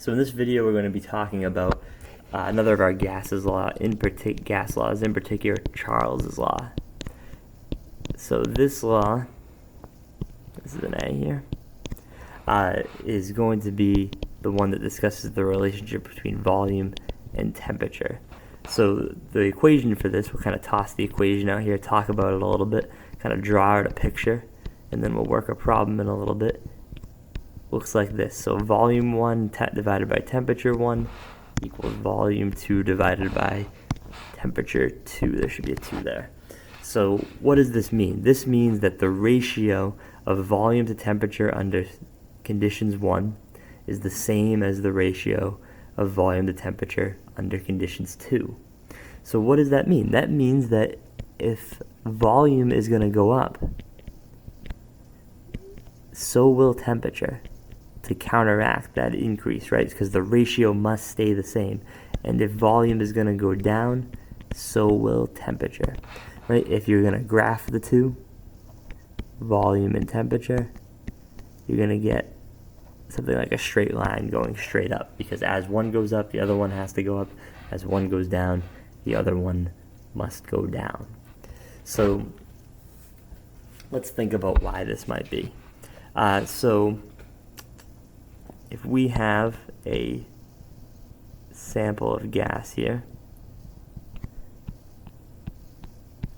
So in this video, we're going to be talking about another of our gas laws, in particular Charles's law. So this law, this is an A here, is going to be the one that discusses the relationship between volume and temperature. So the equation for this, we'll kind of toss the equation out here, talk about it a little bit, kind of draw out a picture, and then we'll work a problem in a little bit. Looks like this. So volume 1 divided by temperature 1 equals volume 2 divided by temperature 2. There should be a 2 there. So what does this mean? This means that the ratio of volume to temperature under conditions 1 is the same as the ratio of volume to temperature under conditions 2. So what does that mean? That means that if volume is going to go up, so will temperature, to counteract that increase, right? Because the ratio must stay the same. And if volume is going to go down, so will temperature, right? If you're going to graph the two, volume and temperature, you're going to get something like a straight line going straight up, because as one goes up, the other one has to go up. As one goes down, the other one must go down. So let's think about why this might be. So if we have a sample of gas here,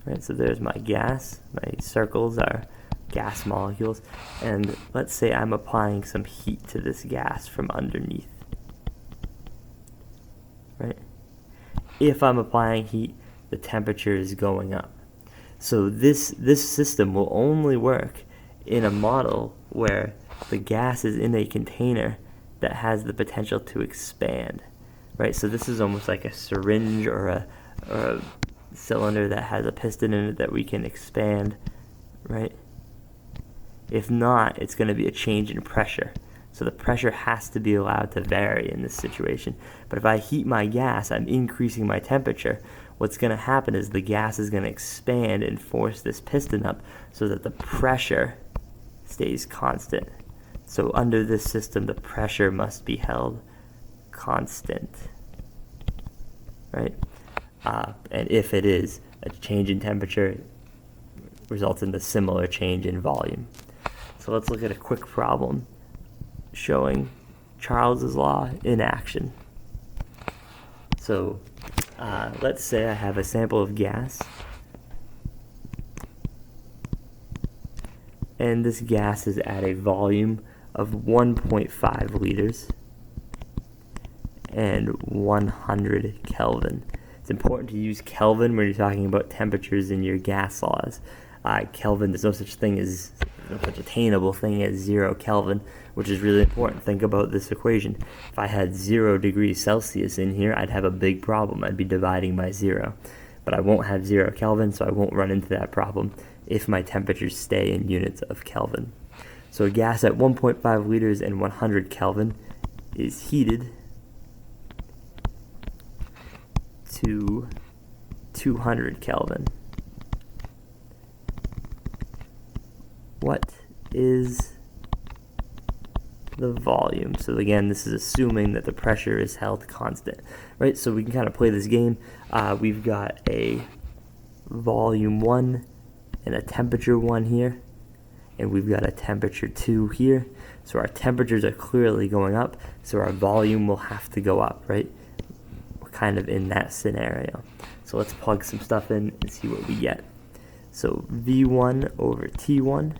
right, so there's my gas, my circles are gas molecules, and let's say I'm applying some heat to this gas from underneath, right? If I'm applying heat, the temperature is going up. So this system will only work in a model where the gas is in a container that has the potential to expand, right? So this is almost like a syringe or a cylinder that has a piston in it that we can expand, right? If not, it's going to be a change in pressure. So the pressure has to be allowed to vary in this situation. But if I heat my gas, I'm increasing my temperature. What's going to happen is the gas is going to expand and force this piston up so that the pressure stays constant. So under this system, the pressure must be held constant, right? And if it is, a change in temperature results in a similar change in volume. So let's look at a quick problem showing Charles's law in action. So let's say I have a sample of gas, and this gas is at a volume of 1.5 liters and 100 Kelvin. It's important to use Kelvin when you're talking about temperatures in your gas laws. Kelvin, there's no such attainable thing as 0 Kelvin, which is really important. Think about this equation. If I had 0 degrees Celsius in here, I'd have a big problem. I'd be dividing by 0. But I won't have 0 Kelvin, so I won't run into that problem if my temperatures stay in units of Kelvin. So a gas at 1.5 liters and 100 Kelvin is heated to 200 Kelvin. What is the volume? So again, this is assuming that the pressure is held constant, right? So we can kind of play this game. We've got a volume 1 and a temperature 1 here, and we've got a temperature 2 here. So our temperatures are clearly going up, so our volume will have to go up, right? We're kind of in that scenario. So let's plug some stuff in and see what we get. So V1 over T1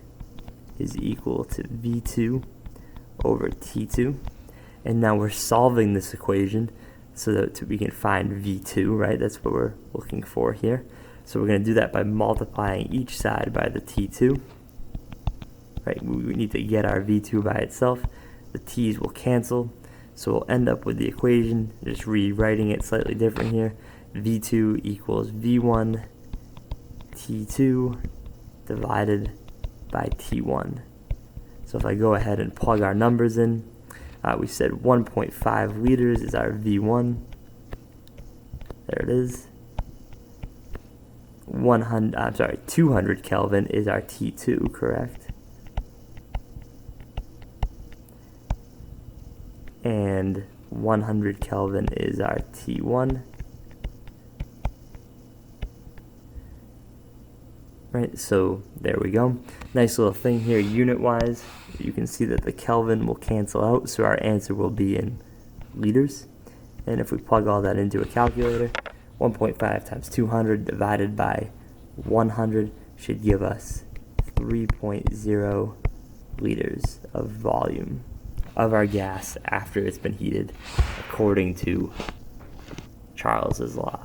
is equal to V2 over T2. And now we're solving this equation so that we can find V2, right? That's what we're looking for here. So we're going to do that by multiplying each side by the T2. Right? We need to get our V2 by itself. The T's will cancel. So we'll end up with the equation, just rewriting it slightly different here. V2 equals V1 T2 divided by T1. So if I go ahead and plug our numbers in, we said 1.5 liters is our V1. There it is. 200 Kelvin is our T2, correct? and 100 Kelvin is our T1. Right, so there we go. Nice little thing here unit-wise. You can see that the Kelvin will cancel out, so our answer will be in liters. And if we plug all that into a calculator, 1.5 times 200 divided by 100 should give us 3.0 liters of volume of our gas after it's been heated, according to Charles's law.